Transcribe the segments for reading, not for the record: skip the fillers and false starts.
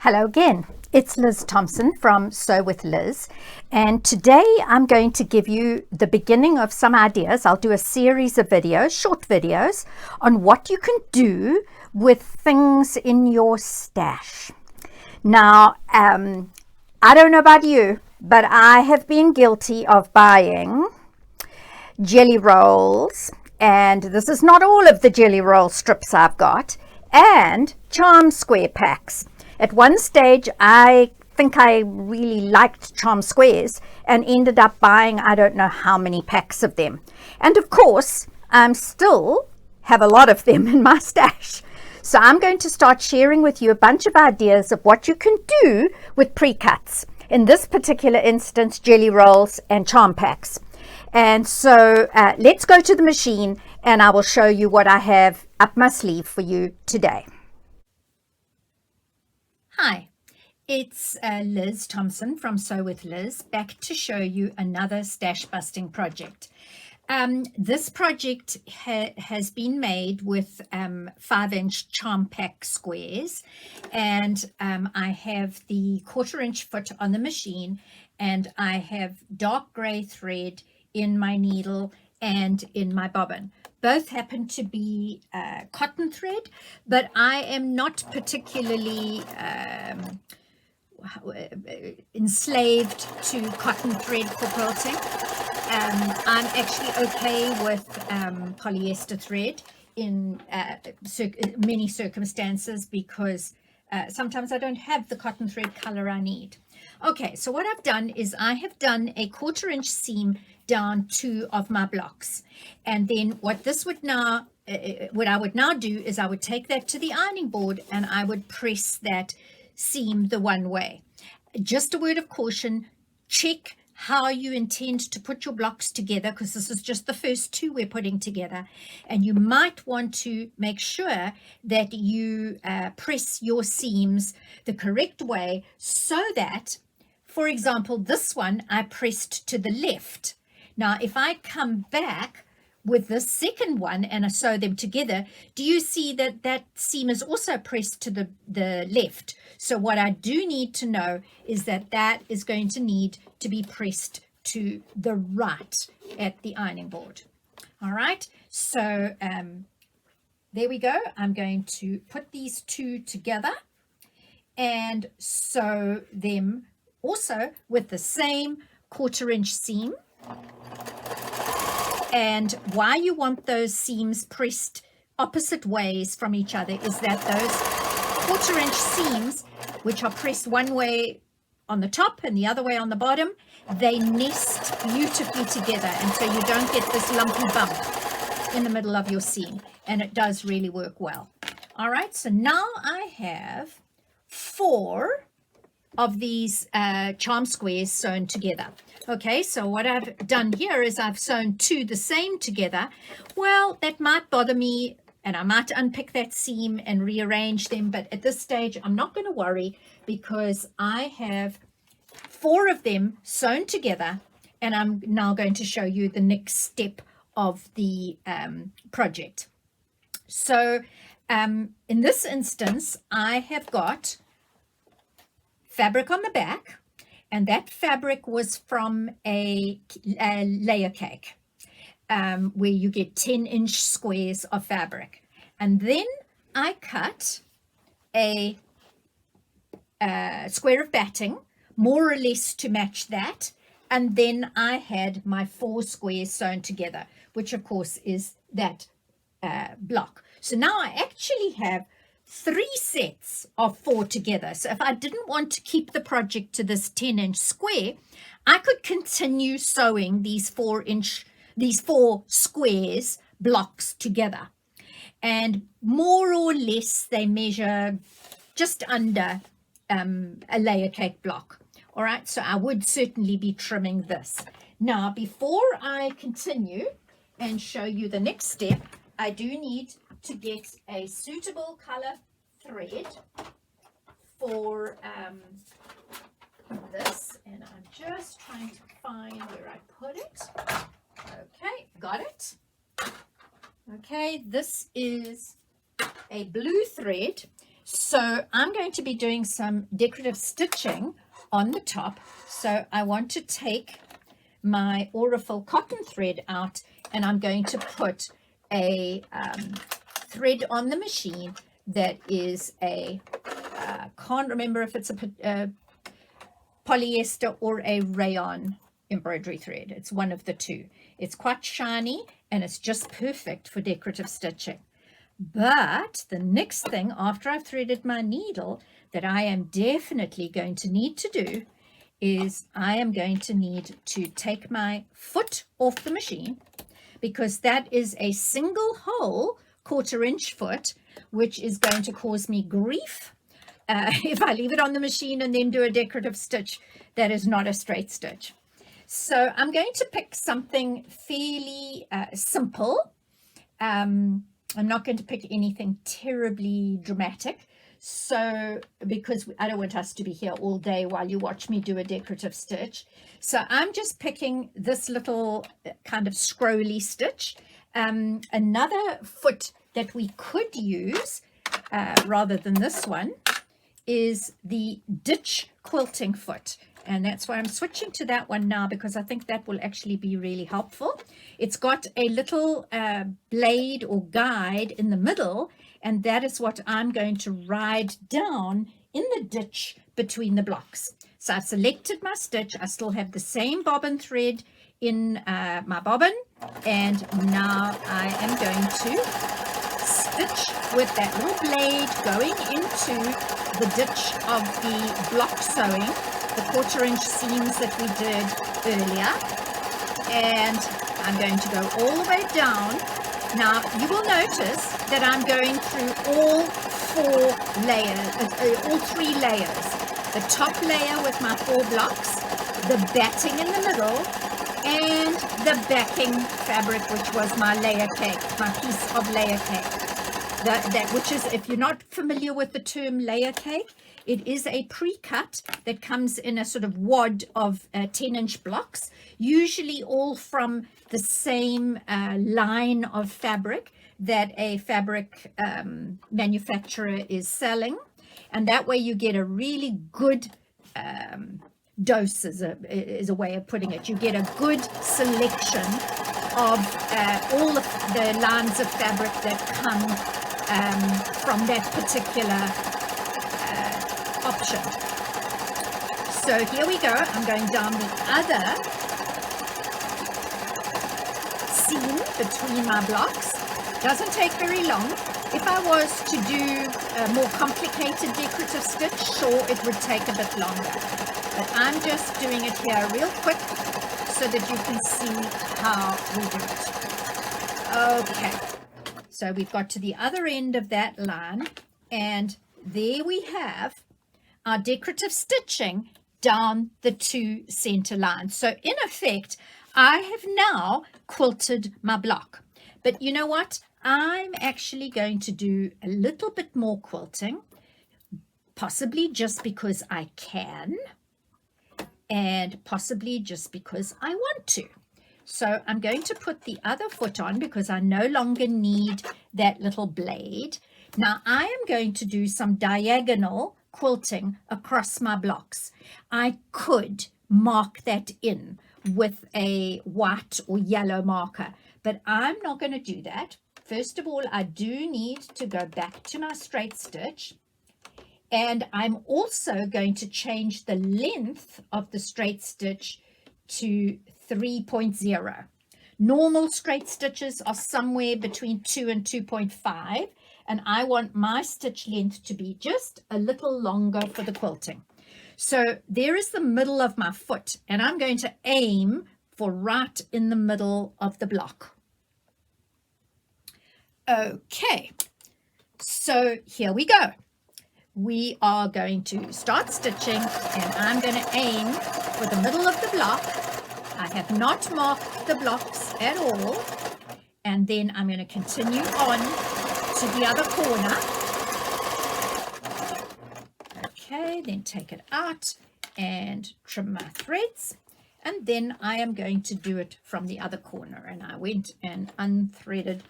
Hello again, it's Liz Thompson from Sew with Liz, and today I'm going to give you the beginning of some ideas. I'll do a series of videos, short videos, on what you can do with things in your stash. Now, I don't know about you, but I have been guilty of buying jelly rolls, and this is not all of the jelly roll strips I've got, and charm square packs. At one stage, I think I really liked charm squares and ended up buying I don't know how many packs of them. And of course, I still have a lot of them in my stash. So I'm going to start sharing with you a bunch of ideas of what you can do with pre-cuts. In this particular instance, jelly rolls and charm packs. And so let's go to the machine and I will show you what I have up my sleeve for you today. Hi, it's Liz Thompson from Sew with Liz, back to show you another stash busting project. This project has been made with 5-inch charm pack squares, and I have the 1/4-inch foot on the machine, and I have dark gray thread in my needle and in my bobbin. Both happen to be cotton thread, but I am not particularly enslaved to cotton thread for quilting. I'm actually okay with polyester thread in many circumstances because sometimes I don't have the cotton thread color I need. Okay, so what I've done is I have done a 1/4-inch seam down 2 of my blocks, and then what I would now do is I would take that to the ironing board and I would press that seam the one way. Just a word of caution, check how you intend to put your blocks together, because this is just the first 2 we're putting together, and you might want to make sure that you press your seams the correct way, so that, for example, this one I pressed to the left. Now if I come back with the second one and I sew them together, do you see that that seam is also pressed to the left? So what I do need to know is that that is going to need to be pressed to the right at the ironing board. All right, so there we go. I'm going to put these 2 together and sew them also with the same 1/4-inch seam. And why you want those seams pressed opposite ways from each other is that those 1/4-inch seams, which are pressed one way on the top and the other way on the bottom, they nest beautifully together, and so you don't get this lumpy bump in the middle of your seam, and it does really work well. All right, so now I have 4 of these charm squares sewn together. Okay, so what I've done here is I've sewn 2 the same together. Well, that might bother me, and I might unpick that seam and rearrange them, but at this stage I'm not going to worry, because I have 4 of them sewn together, and I'm now going to show you the next step of the project. So in this instance, I have got fabric on the back, and that fabric was from a layer cake where you get 10-inch squares of fabric. And then I cut a square of batting, more or less to match that, and then I had my 4 squares sewn together, which of course is that block. So now I actually have 3 sets of 4 together. So if I didn't want to keep the project to this 10-inch square, I could continue sewing these 4 squares blocks together. And more or less they measure just under a layer cake block. All right, so I would certainly be trimming this. Now, before I continue and show you the next step, I do need to get a suitable color thread for this, and I'm just trying to find where I put it. Okay, got it. Okay, this is a blue thread. So I'm going to be doing some decorative stitching on the top. So I want to take my Aurifil cotton thread out, and I'm going to put a thread on the machine that is a, can't remember if it's a polyester or a rayon embroidery thread. It's one of the two. It's quite shiny and it's just perfect for decorative stitching. But the next thing after I've threaded my needle that I am definitely going to need to do is I am going to need to take my foot off the machine, because that is a single hole 1/4 inch foot, which is going to cause me grief if I leave it on the machine and then do a decorative stitch that is not a straight stitch. So I'm going to pick something fairly simple. I'm not going to pick anything terribly dramatic, so because I don't want us to be here all day while you watch me do a decorative stitch. So I'm just picking this little kind of scrolly stitch. Another foot that we could use rather than this one is the ditch quilting foot, and that's why I'm switching to that one now, because I think that will actually be really helpful. It's got a little blade or guide in the middle, and that is what I'm going to ride down in the ditch between the blocks. So I've selected my stitch. I still have the same bobbin thread in my bobbin, and now I am going to stitch with that little blade going into the ditch of the block sewing, the 1/4 inch seams that we did earlier, and I'm going to go all the way down. Now you will notice that I'm going through all 4 layers, all 3 layers. The top layer with my 4 blocks, the batting in the middle, and the backing fabric, which was my layer cake, my piece of layer cake. That which is, if you're not familiar with the term layer cake, it is a pre-cut that comes in a sort of wad of 10-inch blocks, usually all from the same line of fabric that a fabric manufacturer is selling. And that way you get a really good dose, is a way of putting it. You get a good selection of all of the lines of fabric that come from that particular option. So here we go. I'm going down the other seam between my blocks. Doesn't take very long. If I was to do a more complicated decorative stitch, sure, it would take a bit longer. But I'm just doing it here real quick so that you can see how we do it. Okay. So we've got to the other end of that line, and there we have our decorative stitching down the 2 center lines. So in effect, I have now quilted my block. But you know what? I'm actually going to do a little bit more quilting, possibly just because I can, and possibly just because I want to. So I'm going to put the other foot on because I no longer need that little blade. Now I am going to do some diagonal quilting across my blocks. I could mark that in with a white or yellow marker, but I'm not going to do that. First of all, I do need to go back to my straight stitch, and I'm also going to change the length of the straight stitch to 3.0. Normal straight stitches are somewhere between 2 and 2.5, and I want my stitch length to be just a little longer for the quilting. So there is the middle of my foot, and I'm going to aim for right in the middle of the block. Okay, so here we go. We are going to start stitching, and I'm going to aim for the middle of the block. I have not marked the blocks at all, and then I'm going to continue on to the other corner. Okay, then take it out and trim my threads, and then I am going to do it from the other corner. And I went and unthreaded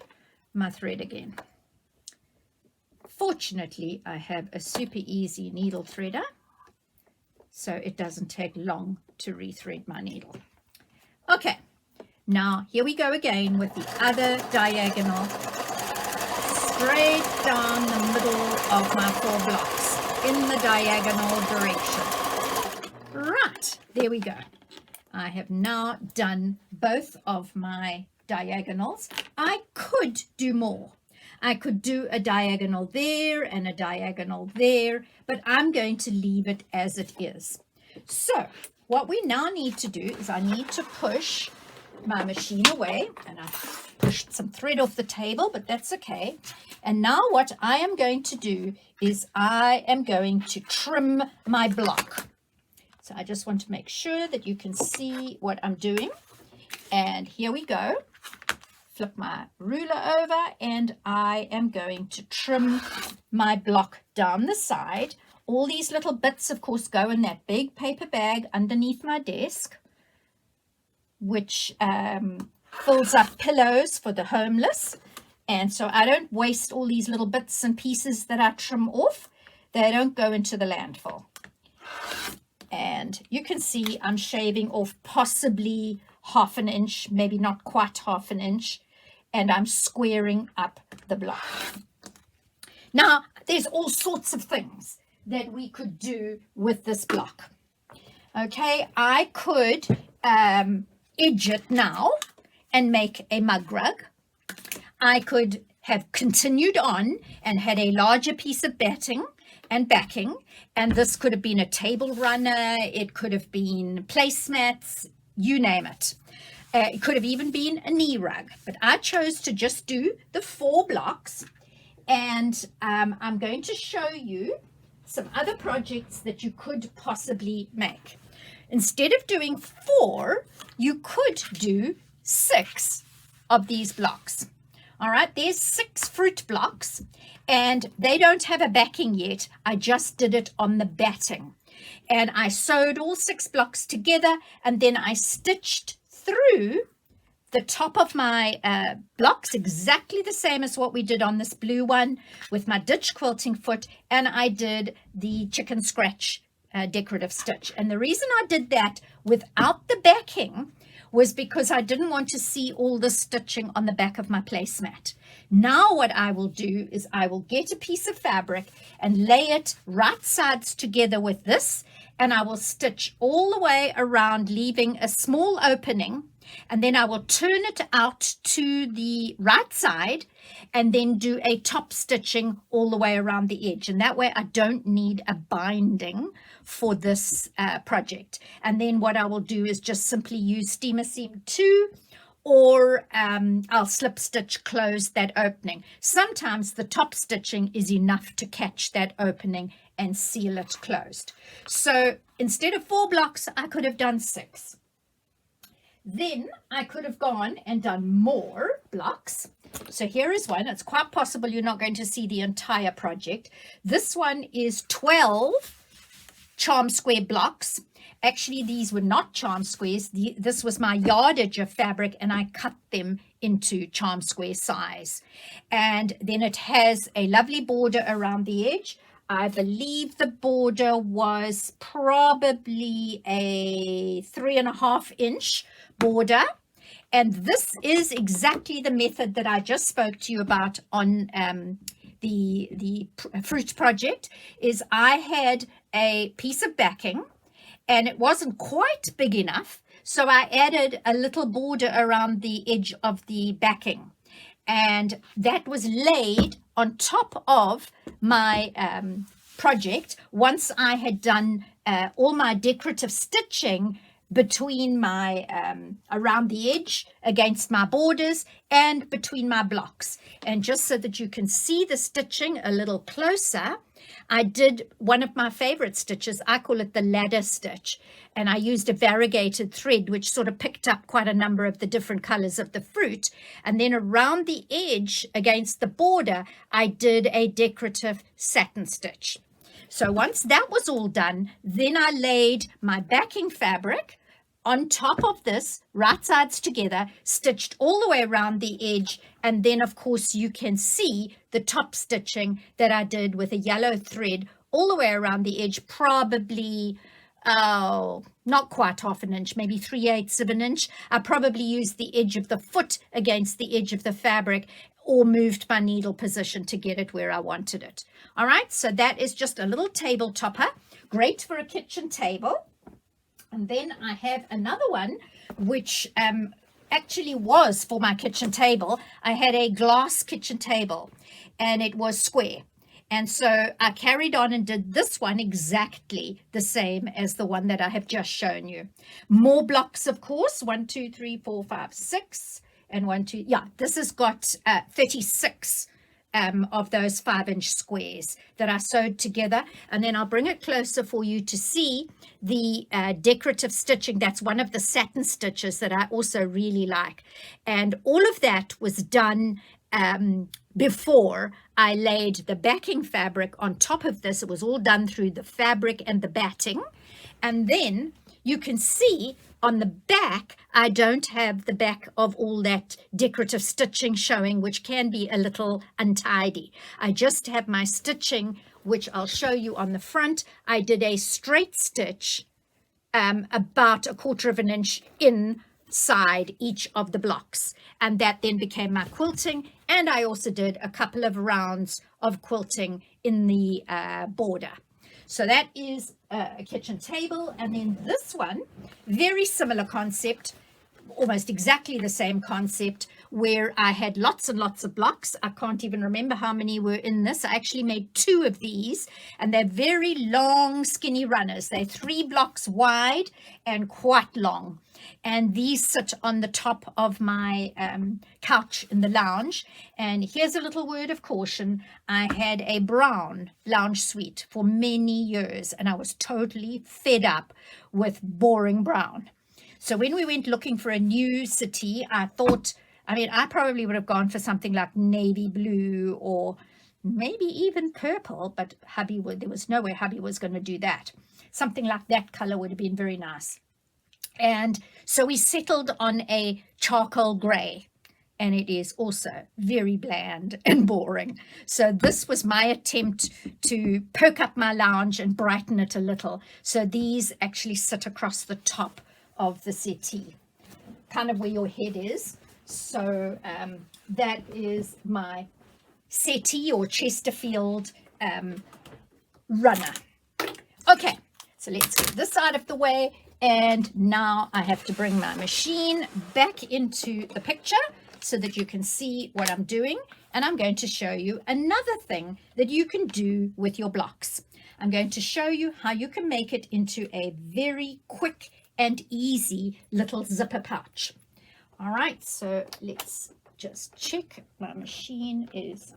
my thread again. Fortunately, I have a super easy needle threader, so it doesn't take long to rethread my needle. Okay, now here we go again with the other diagonal, straight down the middle of my 4 blocks in the diagonal direction. Right, there we go. I have now done both of my diagonals. I could do more. I could do a diagonal there and a diagonal there, but I'm going to leave it as it is. So what we now need to do is I need to push my machine away, and I pushed some thread off the table, but that's okay. And now what I am going to do is I am going to trim my block. So I just want to make sure that you can see what I'm doing. And here we go. Flip my ruler over, and I am going to trim my block down the side. All these little bits, of course, go in that big paper bag underneath my desk, which fills up pillows for the homeless. And so I don't waste all these little bits and pieces that I trim off. They don't go into the landfill. And you can see I'm shaving off possibly ½ an inch, maybe not quite ½ an inch, and I'm squaring up the block. Now, there's all sorts of things that we could do with this block. Okay, I could edge it now and make a mug rug. I could have continued on and had a larger piece of batting and backing, and this could have been a table runner, it could have been placemats, you name it. It could have even been a knee rug, but I chose to just do the 4 blocks, and I'm going to show you some other projects that you could possibly make. Instead of doing 4, you could do 6 of these blocks. All right, there's 6 fruit blocks, and they don't have a backing yet. I just did it on the batting, and I sewed all 6 blocks together, and then I stitched through the top of my blocks exactly the same as what we did on this blue one with my ditch quilting foot, and I did the chicken scratch decorative stitch. And the reason I did that without the backing was because I didn't want to see all the stitching on the back of my placemat. Now what I will do is I will get a piece of fabric and lay it right sides together with this, and I will stitch all the way around, leaving a small opening, and then I will turn it out to the right side and then do a top stitching all the way around the edge. And that way I don't need a binding for this project. And then what I will do is just simply use steamer seam 2, or I'll slip stitch close that opening. Sometimes the top stitching is enough to catch that opening and seal it closed. So instead of 4 blocks, I could have done 6. Then I could have gone and done more blocks. So here is one. It's quite possible you're not going to see the entire project. This one is 12 charm square blocks. Actually, these were not charm squares. This was my yardage of fabric, and I cut them into charm square size. And then it has a lovely border around the edge. I believe the border was probably a 3.5 inch border. And this is exactly the method that I just spoke to you about on the fruit project. Is I had a piece of backing, and it wasn't quite big enough, so I added a little border around the edge of the backing, and that was laid on top of my project once I had done all my decorative stitching between my around the edge against my borders and between my blocks. And just so that you can see the stitching a little closer, I did one of my favorite stitches. I call it the ladder stitch, and I used a variegated thread which sort of picked up quite a number of the different colors of the fruit, and then around the edge against the border I did a decorative satin stitch. So once that was all done, then I laid my backing fabric on top of this, right sides together, stitched all the way around the edge. And then, of course, you can see the top stitching that I did with a yellow thread all the way around the edge, probably, oh, not quite half an inch, maybe 3/8 of an inch. I probably used the edge of the foot against the edge of the fabric, or moved my needle position to get it where I wanted it. All right, so that is just a little table topper, great for a kitchen table. And then I have another one, which actually was for my kitchen table. I had a glass kitchen table, and it was square. And so I carried on and did this one exactly the same as the one that I have just shown you. More blocks, of course, 1, 2, 3, 4, 5, 6, and 1, 2. Yeah, this has got 36 of those 5-inch squares that I sewed together. And then I'll bring it closer for you to see the decorative stitching. That's one of the satin stitches that I also really like. And all of that was done before I laid the backing fabric on top of this. It was all done through the fabric and the batting. And then you can see on the back, I don't have the back of all that decorative stitching showing, which can be a little untidy. I just have my stitching, which I'll show you on the front. I did a straight stitch about 1/4 of an inch inside each of the blocks, and that then became my quilting. And I also did a couple of rounds of quilting in the border. So that is a kitchen table. And then this one, very similar concept, almost exactly the same concept, where I had lots and lots of blocks. I can't even remember how many were in this. I actually made 2 of these, and they're very long, skinny runners. They're 3 blocks wide and quite long. And these sit on the top of my couch in the lounge. And here's a little word of caution. I had a brown lounge suite for many years, and I was totally fed up with boring brown. So when we went looking for a new city, I thought, I probably would have gone for something like navy blue or maybe even purple, but there was no way hubby was going to do that. Something like that color would have been very nice. And so we settled on a charcoal gray, and it is also very bland and boring. So this was my attempt to perk up my lounge and brighten it a little. So these actually sit across the top of the settee, kind of where your head is. So that is my settee or Chesterfield runner. Okay, so let's get this out of the way. And now I have to bring my machine back into the picture so that you can see what I'm doing. And I'm going to show you another thing that you can do with your blocks. I'm going to show you how you can make it into a very quick and easy little zipper pouch. All right, so let's just check my machine is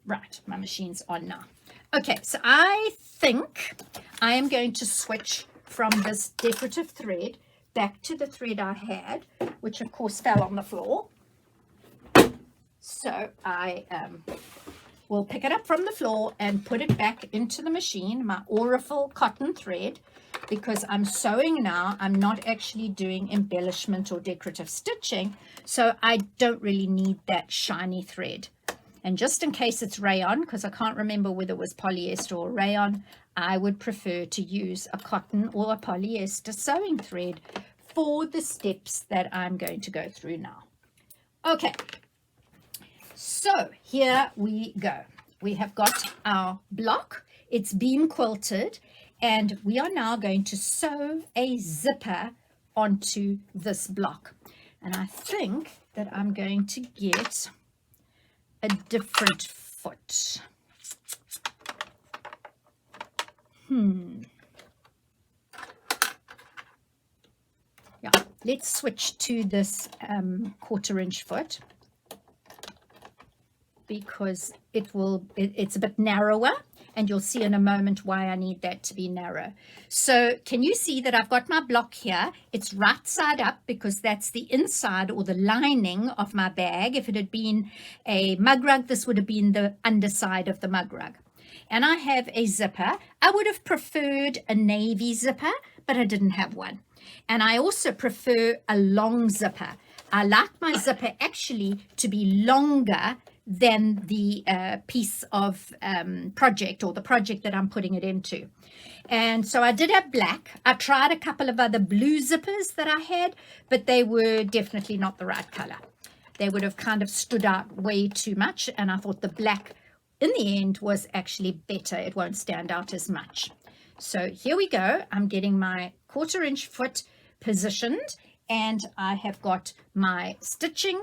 right. My machine's on now. Okay, so I think I am going to switch from this decorative thread back to the thread I had, which of course fell on the floor. So I will pick it up from the floor and put it back into the machine, my Aurifil cotton thread, because I'm sewing now. I'm not actually doing embellishment or decorative stitching, so I don't really need that shiny thread. And just in case it's rayon, because I can't remember whether it was polyester or rayon, I would prefer to use a cotton or a polyester sewing thread for the steps that I'm going to go through now. Okay, so here we go. We have got our block. It's beam quilted, and we are now going to sew a zipper onto this block. And I think that I'm going to get a different foot. Yeah, let's switch to this 1/4 inch foot, because it's a bit narrower, and you'll see in a moment why I need that to be narrow. So can you see that I've got my block here? It's right side up because that's the inside or the lining of my bag. If it had been a mug rug, this would have been the underside of the mug rug. And I have a zipper. I would have preferred a navy zipper, but I didn't have one. And I also prefer a long zipper. I like my zipper actually to be longer than the piece of project, or the project that I'm putting it into. And so I did have black. I tried a couple of other blue zippers that I had, but they were definitely not the right color. They would have kind of stood out way too much, and I thought the black in the end was actually better. It won't stand out as much. So here we go. I'm getting my 1/4 inch foot positioned, and I have got my stitching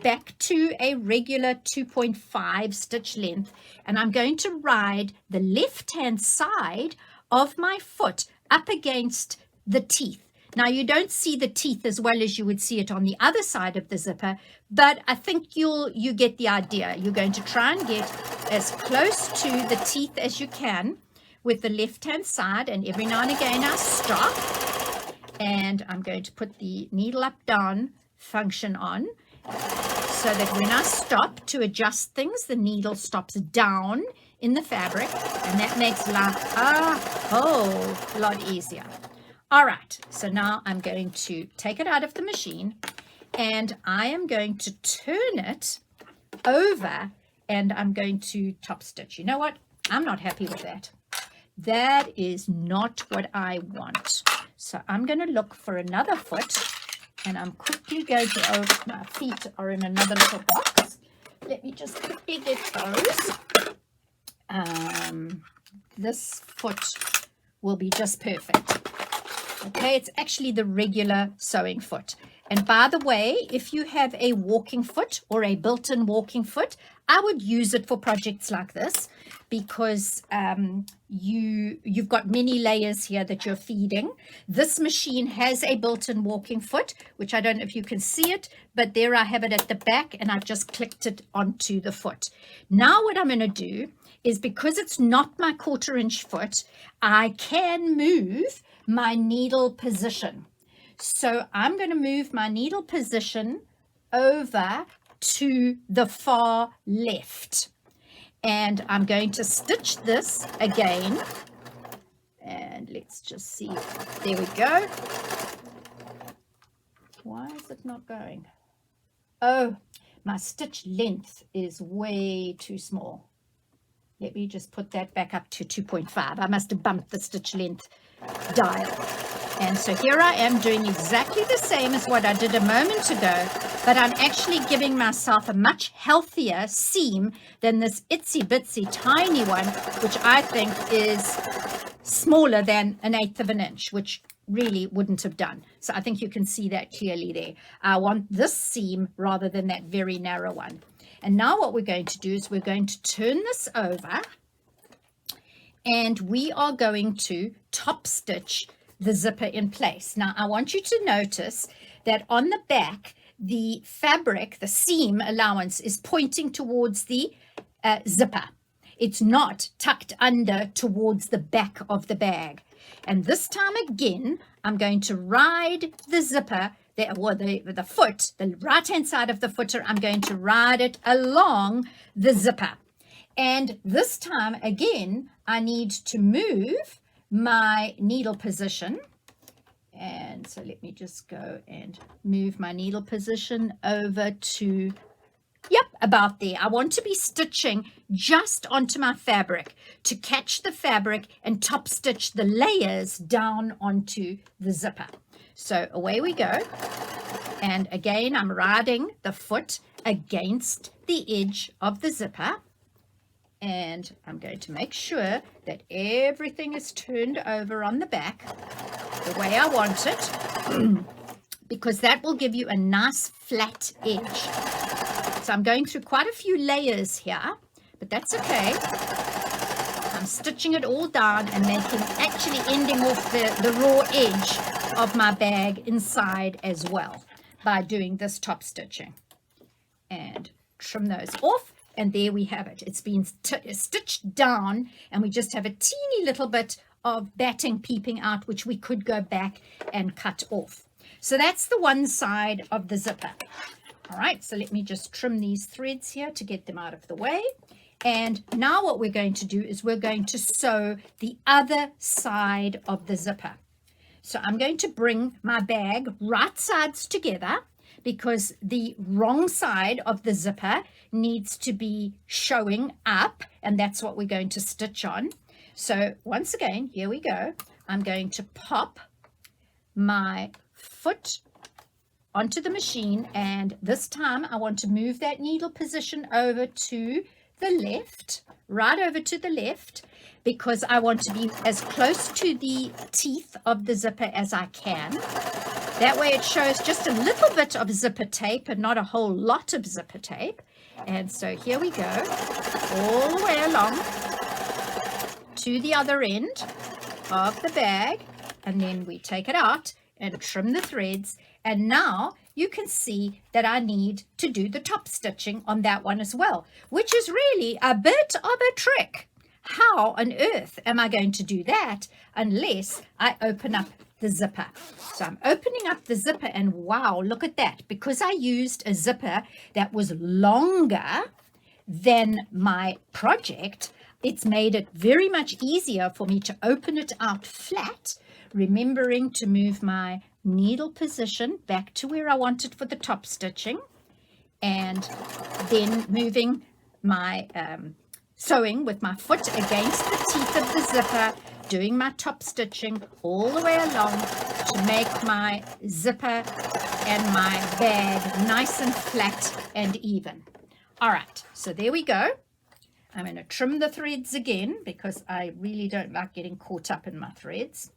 back to a regular 2.5 stitch length, and I'm going to ride the left hand side of my foot up against the teeth. Now you don't see the teeth as well as you would see it on the other side of the zipper, but I think you get the idea. You're going to try and get as close to the teeth as you can with the left hand side, and every now and again I stop, and I'm going to put the needle up down function on, so that when I stop to adjust things, the needle stops down in the fabric, and that makes life a whole lot easier. All right, so now I'm going to take it out of the machine, and I am going to turn it over, and I'm going to top stitch. You know what? I'm not happy with that. That is not what I want. So I'm going to look for another foot, and I'm quickly going to, oh, my feet are in another little box. Let me just quickly get those. This foot will be just perfect. Okay, it's actually the regular sewing foot. And by the way, if you have a walking foot or a built-in walking foot, I would use it for projects like this, because you've got many layers here that you're feeding. This machine has a built-in walking foot, which I don't know if you can see it, but there I have it at the back, and I've just clicked it onto the foot. Now what I'm going to do is, because it's not my 1/4 inch foot, I can move my needle position. So I'm going to move my needle position over to the far left, and I'm going to stitch this again, and let's just see. There we go. Why is it not going? Oh, my stitch length is way too small. Let me just put that back up to 2.5. I must have bumped the stitch length dial. And so here I am doing exactly the same as what I did a moment ago, but I'm actually giving myself a much healthier seam than this itsy bitsy tiny one, which I think is smaller than 1/8 of an inch, which really wouldn't have done. So I think you can see that clearly there. I want this seam rather than that very narrow one. And now what we're going to do is we're going to turn this over, and we are going to top stitch the zipper in place. Now I want you to notice that on the back, the fabric, the seam allowance, is pointing towards the zipper. It's not tucked under towards the back of the bag. And this time again, I'm going to ride the zipper, the foot, the right hand side of the footer, I'm going to ride it along the zipper. And this time again, I need to move my needle position. And so let me just go and move my needle position over to, yep, about there. I want to be stitching just onto my fabric to catch the fabric and top stitch the layers down onto the zipper. So away we go. And again, I'm riding the foot against the edge of the zipper. And I'm going to make sure that everything is turned over on the back the way I want it, because that will give you a nice flat edge. So I'm going through quite a few layers here, but that's okay. I'm stitching it all down and actually ending off the raw edge of my bag inside as well by doing this top stitching. And trim those off. And there we have it. It's been stitched down, and we just have a teeny little bit of batting peeping out, which we could go back and cut off. So that's the one side of the zipper. All right, so let me just trim these threads here to get them out of the way. And now what we're going to do is we're going to sew the other side of the zipper. So I'm going to bring my bag right sides together because the wrong side of the zipper needs to be showing up, and that's what we're going to stitch on. So once again, here we go. I'm going to pop my foot onto the machine, and this time I want to move that needle position over to the left, right over to the left, because I want to be as close to the teeth of the zipper as I can. That way it shows just a little bit of zipper tape and not a whole lot of zipper tape. And so here we go, all the way along to the other end of the bag, and then we take it out and trim the threads. And now you can see that I need to do the top stitching on that one as well, which is really a bit of a trick. How on earth am I going to do that unless I open up the zipper? So I'm opening up the zipper, and wow, look at that. Because I used a zipper that was longer than my project, it's made it very much easier for me to open it out flat, remembering to move my needle position back to where I want it for the top stitching, and then moving my sewing with my foot against the teeth of the zipper, doing my top stitching all the way along to make my zipper and my bag nice and flat and even. All right, so there we go. I'm going to trim the threads again because I really don't like getting caught up in my threads.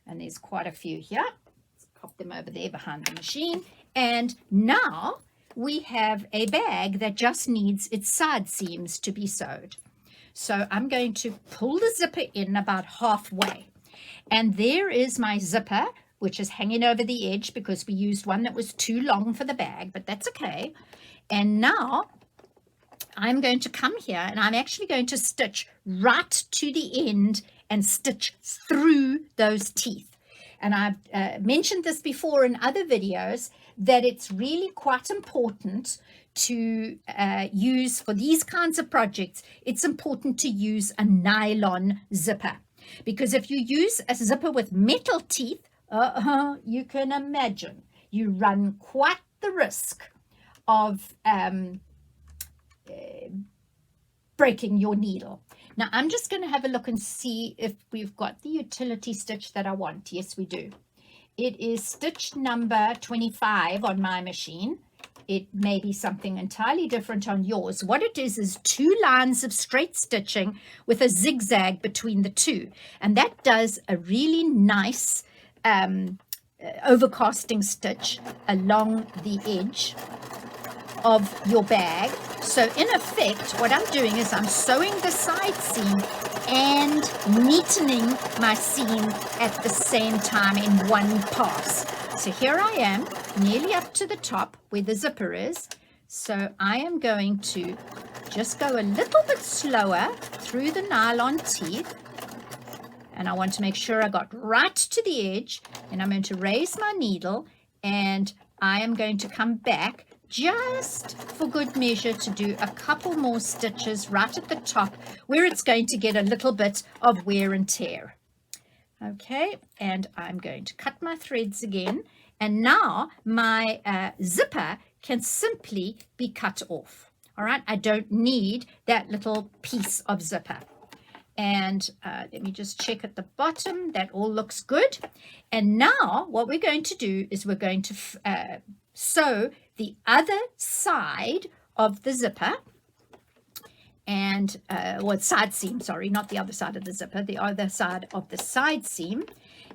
And there's quite a few here. Let's pop them over there behind the machine. And now we have a bag that just needs its side seams to be sewed. So I'm going to pull the zipper in about halfway. And there is my zipper, which is hanging over the edge because we used one that was too long for the bag, but that's okay. And now I'm going to come here and I'm actually going to stitch right to the end and stitch through those teeth. And I've mentioned this before in other videos, that it's really quite important to use for these kinds of projects. It's important to use a nylon zipper, because if you use a zipper with metal teeth, you can imagine you run quite the risk of breaking your needle. Now I'm just going to have a look and see if we've got the utility stitch that I want. Yes, we do. It is stitch number 25 on my machine. It may be something entirely different on yours. What it is 2 lines of straight stitching with a zigzag between the two. And that does a really nice overcasting stitch along the edge of your bag. So in effect, what I'm doing is I'm sewing the side seam and neatening my seam at the same time in one pass. So here I am, nearly up to the top where the zipper is. So I am going to just go a little bit slower through the nylon teeth. And I want to make sure I got right to the edge. And I'm going to raise my needle, and I am going to come back just for good measure to do a couple more stitches right at the top where it's going to get a little bit of wear and tear. Okay, and I'm going to cut my threads again, and now my zipper can simply be cut off. All right, I don't need that little piece of zipper. And let me just check at the bottom, that all looks good. And now what we're going to do is we're going to sew the other side of the zipper, and side seam, sorry, not the other side of the zipper, the other side of the side seam.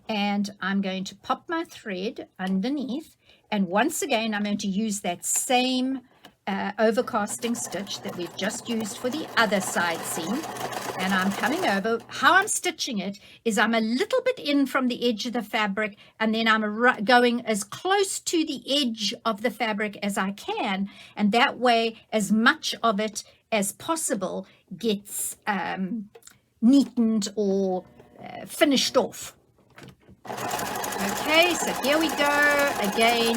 And I'm going to pop my thread underneath, and once again I'm going to use that same overcasting stitch that we've just used for the other side seam. And I'm coming over. How I'm stitching it is I'm a little bit in from the edge of the fabric, and then I'm going as close to the edge of the fabric as I can, and that way as much of it as possible gets neatened or finished off. Okay, so here we go again,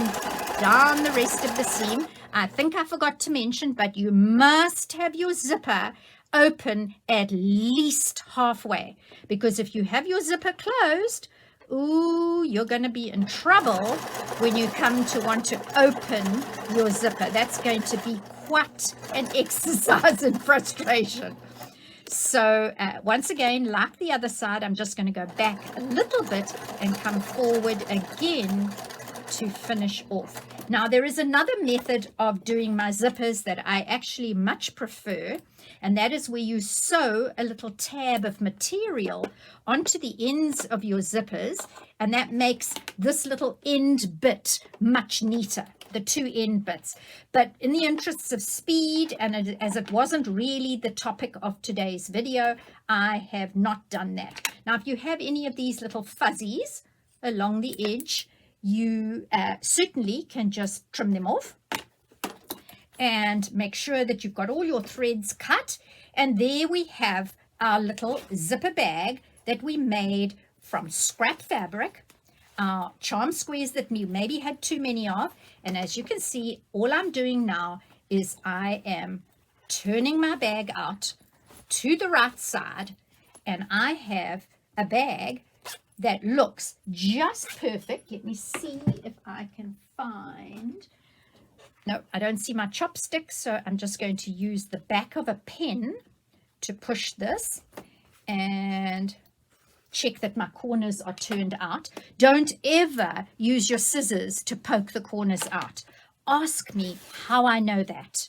down the rest of the seam. I think I forgot to mention, but you must have your zipper open at least halfway, because if you have your zipper closed, ooh, you're going to be in trouble when you come to want to open your zipper. That's going to be quite an exercise in frustration. So once again, like the other side, I'm just going to go back a little bit and come forward again to finish off. Now, there is another method of doing my zippers that I actually much prefer, and that is where you sew a little tab of material onto the ends of your zippers, and that makes this little end bit much neater, the two end bits. But in the interests of speed, and as it wasn't really the topic of today's video, I have not done that. Now, if you have any of these little fuzzies along the edge, you certainly can just trim them off and make sure that you've got all your threads cut. And there we have our little zipper bag that we made from scrap fabric, our charm squares that we maybe had too many of. And as you can see, all I'm doing now is I am turning my bag out to the right side, and I have a bag that looks just perfect. Let me see if I can find. No, I don't see my chopsticks, so I'm just going to use the back of a pen to push this and check that my corners are turned out. Don't ever use your scissors to poke the corners out. Ask me how I know that,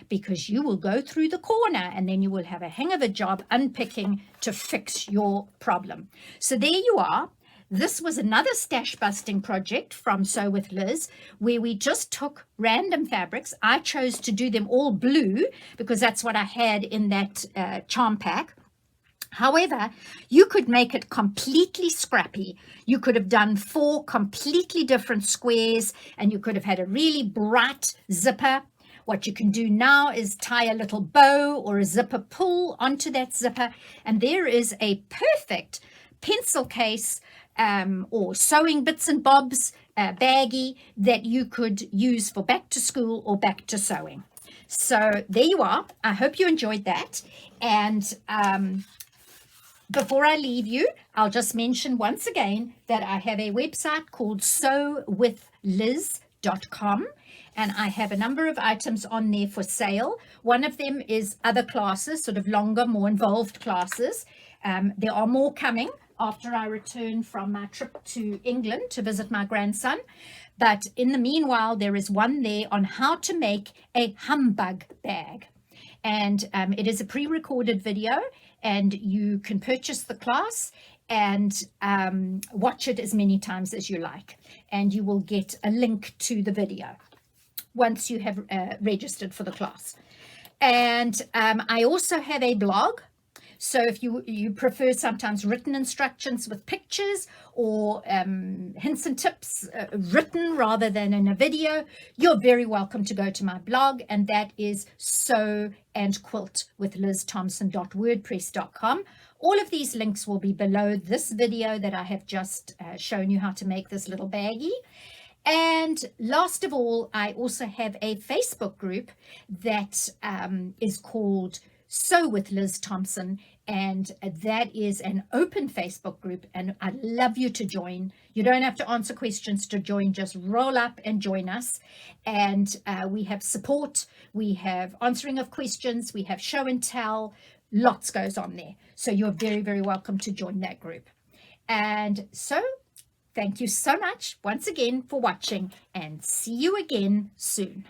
because you will go through the corner and then you will have a hang of a job unpicking to fix your problem. So there you are. This was another stash busting project from Sew with Liz, where we just took random fabrics. I chose to do them all blue because that's what I had in that charm pack. However, you could make it completely scrappy. You could have done 4 completely different squares, and you could have had a really bright zipper. What you can do now is tie a little bow or a zipper pull onto that zipper, and there is a perfect pencil case or sewing bits and bobs baggie that you could use for back to school or back to sewing. So there you are. I hope you enjoyed that. And before I leave you, I'll just mention once again that I have a website called sewwithliz.com, and I have a number of items on there for sale. One of them is other classes, sort of longer, more involved classes. There are more coming after I return from my trip to England to visit my grandson. But in the meanwhile, there is one there on how to make a humbug bag. And it is a pre-recorded video, and you can purchase the class and watch it as many times as you like. And you will get a link to the video once you have registered for the class. And I also have a blog. So if you prefer sometimes written instructions with pictures or hints and tips written rather than in a video, you're very welcome to go to my blog, and that is sewandquiltwithlizthompson.wordpress.com. All of these links will be below this video that I have just shown you how to make this little baggie. And last of all, I also have a Facebook group that is called Sew with Liz Thompson, and that is an open Facebook group, and I'd love you to join. You don't have to answer questions to join, just roll up and join us. And we have support, we have answering of questions, we have show and tell, lots goes on there. So you're very, very welcome to join that group. And so thank you so much once again for watching, and see you again soon.